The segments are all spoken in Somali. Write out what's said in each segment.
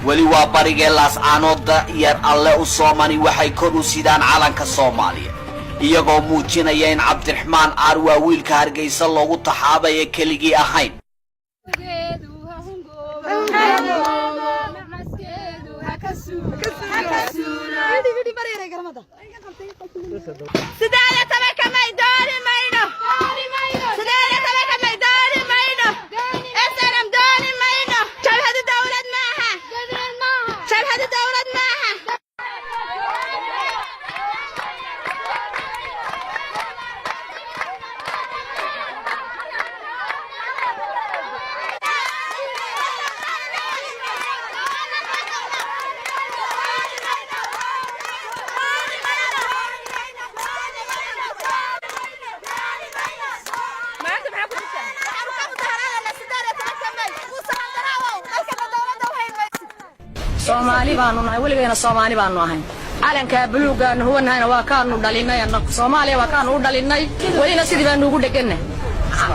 weli waa barigee laascaanoodda yar alle u soomani waxay kor u sidaan calanka Soomaaliya iyagoo muujinaya in Cabdiraxmaan Arwa wiilka Hargeysa loogu taxaabay ee keligii ahayn Soomaali baanu nahay waligeena Soomaali baanu ahayn calanka buluuga huwa nahayna waa kaanu dhalinay annagu Soomaaliya waa kaanu u dhalinay walina sidii baanu ugu dhaganay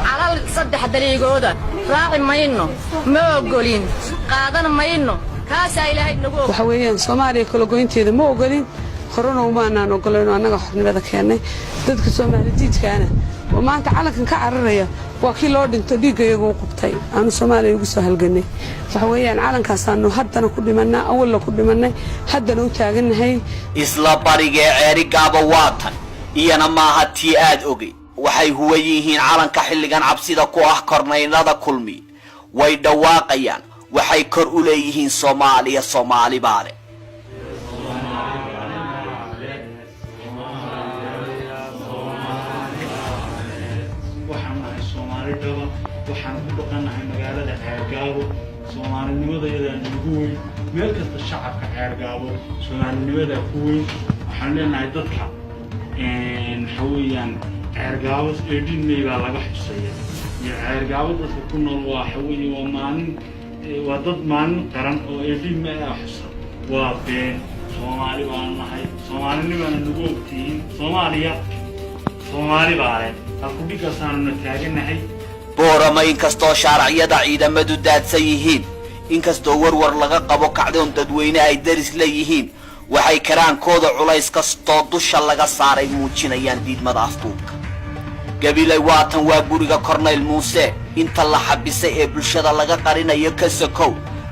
calal saddex daliigooda raaci mayno ma ogolin qaadan mayno kaasa ilaahay nagu waxa weeyaan Soomaaliya kala goynteeda ma ogolin horona uma aanan ogolayno annaga xornimada keenay dadka Soomaali diidkaana oo maanta calankan ka cararaya waa kii loo dhinto dhiigayaga u qabtay aanu Soomaaliya ugu soo halganay waxa weeyaan calankaas aanu haddana ku dhimanaa awal ku dhimanay haddana u taaganahay isla barigee ceerigaaba waatan iyana maaha tii aad ogay waxay huwa yihiin calanka xilligan cabsida ku ah korneylada kulmi way dhawaaqayaan waxay kor u leeyihiin Soomaaliya Soomaali baale waxaan ku dhaqanahay magaalada Ceergaabo Soomaalinimada iyada ugu weyn meel kasta shacabka Ceergaabo Soomaalinimada ku weyn waxaan leenahay dadka xawiyaan Ceergaabo eedin meeyba laga xusayay Ceergaabo dadka ku nool waa xawiyi waa dad maalin qaran oo eedin meeya xusay waa been Soomaali baan nahay Soomaalinimada ugu ogtiin Soomaali baale ku dhigasaanna taaganahay boorama inkastoo sharciyada ciidamadu daadsan yihiin inkastoo warwar laga qabo kacdoon dadweyne ay daris leeyihiin waxay karaankooda culays kastoo dusha laga saaray muujinayaan diidmada afduubka gabilay waatan waa guriga Korneyl Muuse inta la xabisay ee bulshada laga qarinayo ka sokow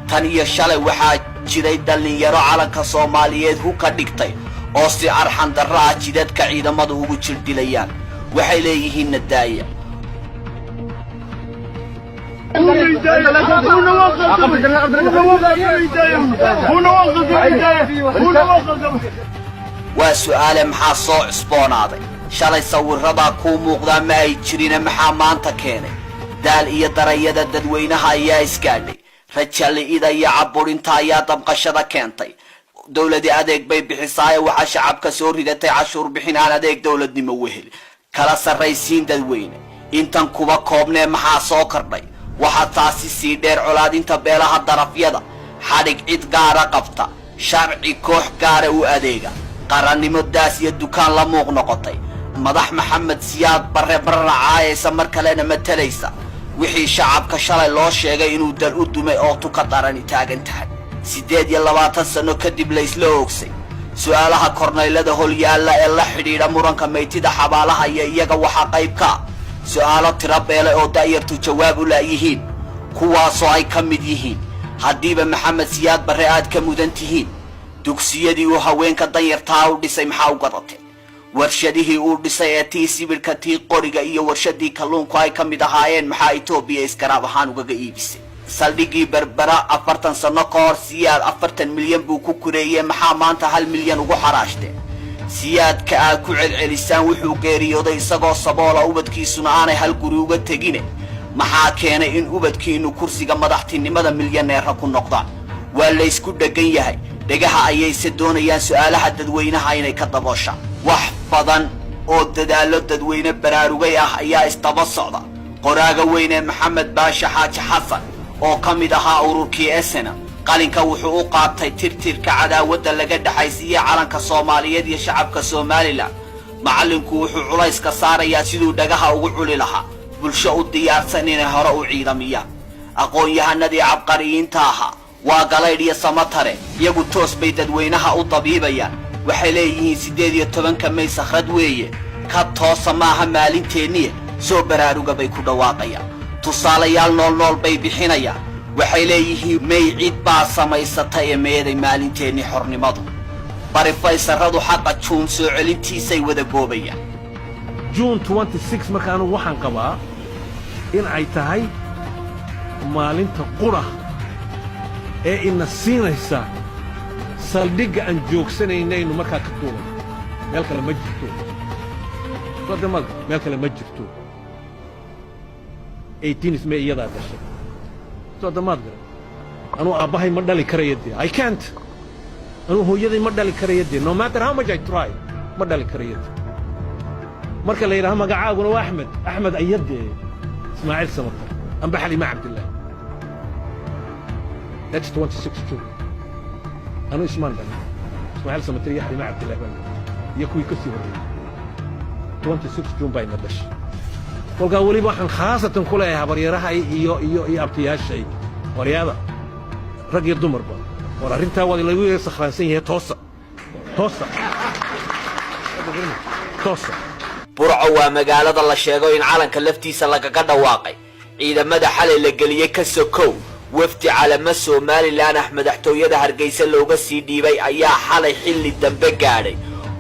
tan iyo shalay waxaa jiray dhalinyaro calanka Soomaaliyeed hu ka dhigtay oo si arxan darro ah jidadka ciidamadu ugu jirdilayaan waxay leeyihiin nadaaya waa su'aale maxaa soo cusboonaaday shalay sawirrada ku muuqda ma ay jirin maxaa maanta keenay daal iyo darayada dadweynaha ayaa iskaadhay rajaliida iyo caburinta ayaa dabqashada keentay dawladii adeeg bay bixisaay waxa shacabka soo ridatay cashuur bixinaan adeeg dawladnimo wehel kala sarraysiin dadweyne intan kuba koobnee maxaa soo kordhay waxa taasi sii dheer colaadinta beelaha darafyada xadhig cid gaara qabta sharci koox gaara u adeega qarannimo daas iyo dukaan la muuq noqotay madax Maxamed Siyaad Barre barracaayaysa mar kalena matalaysa wixii shacabka shalay loo sheegay inuu dal u dumay oo tuka darani taagan tahay 28 sano kadib la isla oogsay su'aalaha korneylada hol yaalla ee la xidhiidha muranka meeytida xabaalaha iyo iyaga waxa qayb ka su'aalo tira beelay oo daayirtu jawaab u laayihiin kuwaasoo ay ka mid yihiin hadiiba Maxamed Siyaad Barre aad ka mudan tihiin dugsiyadii uu haweenka danyartaa u dhisay maxaa u gadatay warshadihii uu dhisay ee tii sibirka tii qoriga iyo warshadii kalluunku ay ka mid ahaayeen maxaa Itoobiya iskaraab ahaan ugaga iibisay saldhigii Berbera 40 sano ka hor Siyaad 40 milyan buu ku kureeyay maxaa maanta 1 milyan ugu xaraashtay Siyaadka aad ku celcelisaan wuxuu geeriyooday isagoo saboola ubadkiisuna aanay hal guri uga tegine maxaa keenay in ubadkiinu kursiga madaxtinimada milyaneer ku noqdaan waa la isku dhagan yahay dagaha ayayse doonayaan su'aalaha dadweynaha inay ka dabooshaan wax badan oo dadaalo dadweyne baraarugay ah ayaa istaba socda qoraaga weyn ee Maxamed Baasha Xaaji Xasan oo ka mid ahaa ururkii SNM qalinka wuxuu u qaatay tirtirka cadaawadda laga dhaxaysiiyey calanka Soomaaliyeed iyo shacabka Soomaaliland macallinku wuxuu culayska saarayaa siduu dhagaha ugu culi lahaa bulsho u diyaarsan inay hore u ciidamiyaan aqoon-yahanadii cabqariyiinta ahaa waa Galaydh iyo Samatare iyagu toos bay dadweynaha u dabiibayaan waxay leeyihiin 18 May sakhrad weeye ka toosa maaha maalinteennii soo baraaruga bay ku dhawaaqayaan tusaalayaal nool bay bixinayaan waxay leeyihiin may cid baa samaysatay meeday maalinteennii xornimadu bari faysaradu xaqa Juun soo celintiisay wada goobayaan June 26 markaan waxaan qabaa in ay tahay maalinta qura ee ina siinaysa saldhigga aan joogsanaynaynu markaa ka tuulan meel kale ma jirto wadamada meel kale ma jirto 18 May iyadaa gashay wadamada garan anuu aabbahay ma dhali karayadii I can't anuu hooyaday ma dhali karayadii no matter how much I try ma dhali karayadii marka la yidhaahdo magacaaguna waa Axmed ayadee Ismaaciil Samatar amba Xaliima Cabdillah that's 26 June anuu ismaan dhalay Ismaaciil Samatar iyo Xaliima Cabdillah baan iyo kuwii ka sii horreeyay 26 June bayna dhashay kolkaa weliba waxaan khaasatan ku leeyahay habaryaraha iyo abtiyaashay waryaada rag iyo dumarba war arrintaa waa lagu sakhraansan yahay toosa Burco waa magaalada la sheego in calanka laftiisa lagaga dhawaaqay ciidamada xalay la geliyay ka sokow wafdi calama Soomaaliland madaxtooyada Hargeysa looga sii dhiibay ayaa xalay xilli dambe gaadhay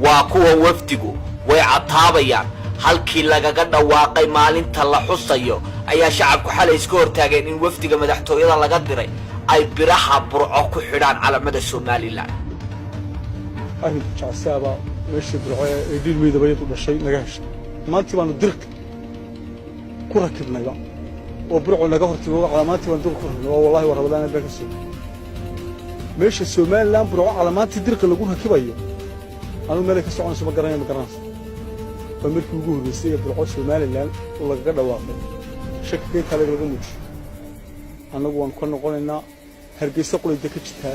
waa kuwa wafdigu way cataabayaan halkii lagaga dhawaaqay maalinta la xusayo ayaa shacabku xalay iska hortaageen in wafdiga madaxtooyada laga diray ay biraha Burco ku xidhaan calamada Soomaaliland arrinta jacsaaba meeshii Burco ee diilmeeda bay u dhashay naga heshay maantii baanu dirq ku rakibnayba oo Burco naga hortigo calaamaantii baan dirq ku rakibnay wallahi war rabadaan baa ka soo meeshii Soomaaliland Burco calaamaantii dirq lagu rakibayo anu meel ka soconayso ma garanayso markii ugu horeysay ee Burco Soomaaliland oo laga dhawaaqay shakka kale laga muujiyo anagu waan ku noqonaynaa Hargeysa qolayda ka jirta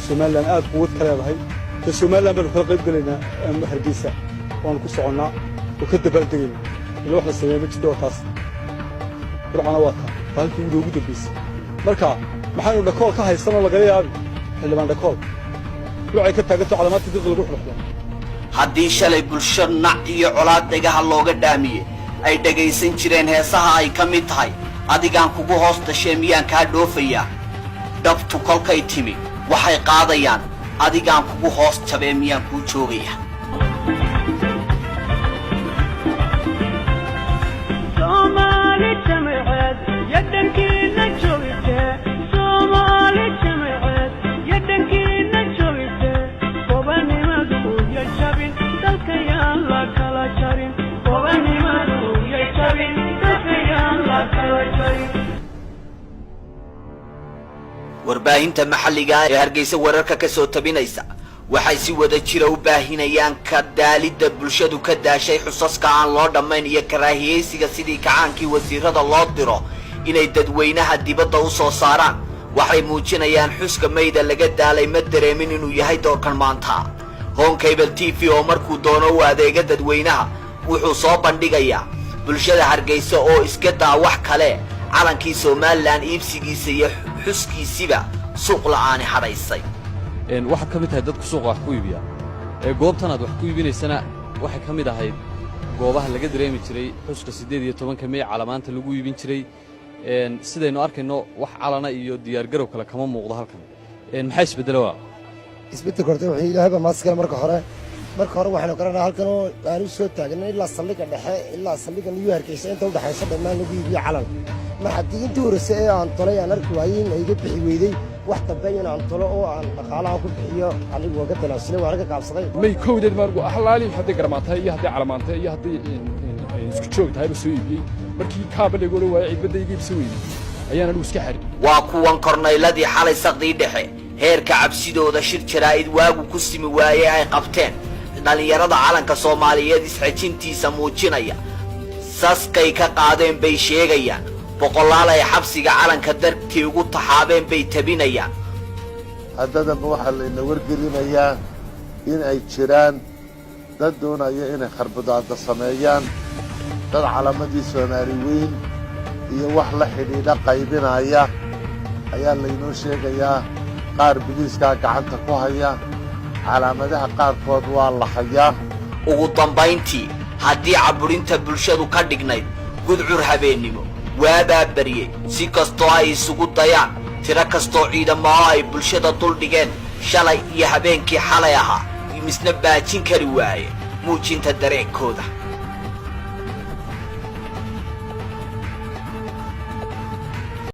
Soomaaliland aad quwad ka leedahay Soomaaliland baan ka qayb galaynaa Hargeysa waan ku soconaa oo ka dabaaldegayna ilaa wax la sameeyay jiddo taas Burcana waa taa halkii ugu dambeysay marka maxaanu dhakool ka haysanoo laga yaabay xilibaan dhakool Burco ay ka taagato calaamaadka dad lagu xulxulo haddii shalay bulsho nac iyo colaad dhagaha looga dhaamiyey ay dhagaysan jireen heesaha ay ka mid tahay adigaan kugu hoos dhashay miyaan kaa dhoofayaa dhabtu kolkay timi waxay qaadayaan adigaan kugu hoos jabee miyaan kuu joogayaa warbaahinta maxalliga ee Hargeysa wararka ka soo tabinaysa waxay si wada jira u baahinayaan ka daalida bulshadu ka daashay xusaska aan loo dhamayn iyo karaahiyeysiga sidii kacaankii wasiirada loo diro inay dadweynaha dibadda u soo saaraan waxay muujinayaan xuska mayda laga daalay ma dareemin inuu yahay doorkan maanta Home Cable TV oo markuu doono u adeega dadweynaha wuxuu soo bandhigayaa bulshada Hargeysa oo iska daa wax kale calankii Soomaaliland iibsigiisa iyo xuskiisiba suuq la'aan hadaysay waxa ka mid tahay dadku suuqa wax ku iibiya goobtan aad wax ku iibinaysana waxa ka mid ahayd goobaha laga dareemi jiray xuska 18 May calamaanta lagu iibin jiray sidaynu arkayno wax calana iyo diyaar garow kale kama muuqdo halkan maxay isbedelay isbedel kortay wixii ilaahba maaskal marka hore waxaanu garanaa halkan oo aanu soo taagnay ilaa saldhigga dhexe ilaa saldhigga New Hargeysa inta u dhaxaysa dhammaan lagu iibiyo calan ma haddii intii horreysay ee aan tolay aan arki waayay in iga bixi weyday wax dambeeyana aan tolo oo aan dhaqaalaha ku bixiyo anigu waa ka talaashay waa arka qaabsaday may kowdeed margu ahlaali hadii garmaantay iyo hadii calamaantay iyo hadii isku joogtahay ba soo iibiyay markii kaabaliga loo waayay cidbada iga ibsi weeyay ayaan anigu iska xarin waa kuwan korneyladii xalay saqdii dhexe heerka cabsidooda shir jaraa'id waagu ku simi waayay ay qabteen dhalinyarada calanka Soomaaliyeed isxajintiisa muujinaya saskay ka qaadeen bay sheegayaan boqolaal ay xabsiga calanka dartii ugu taxaabeen bay tabinayaan haddadaba waxaa layna wargelinayaa in ay jiraan dad doonaya inay kharbadaada sameeyaan dad calaamadii Soomaali weyn iyo wax la xidhiidha qaybinaya ayaa laynoo sheegayaa qaar biliiskaa gacanta ku haya calaamadaha qaarkood waa la hayaa ugu dambayntii haddii caburinta bulshadu ka dhignayd gudcur habeennimo waabaa baryey si kastoo ay isugu dayaan tiro kastoo ciidamo oo ay bulshada duldhigeen shalay iyo habeenkii xalay ahaa misna baajin kari waaye muujinta dareenkooda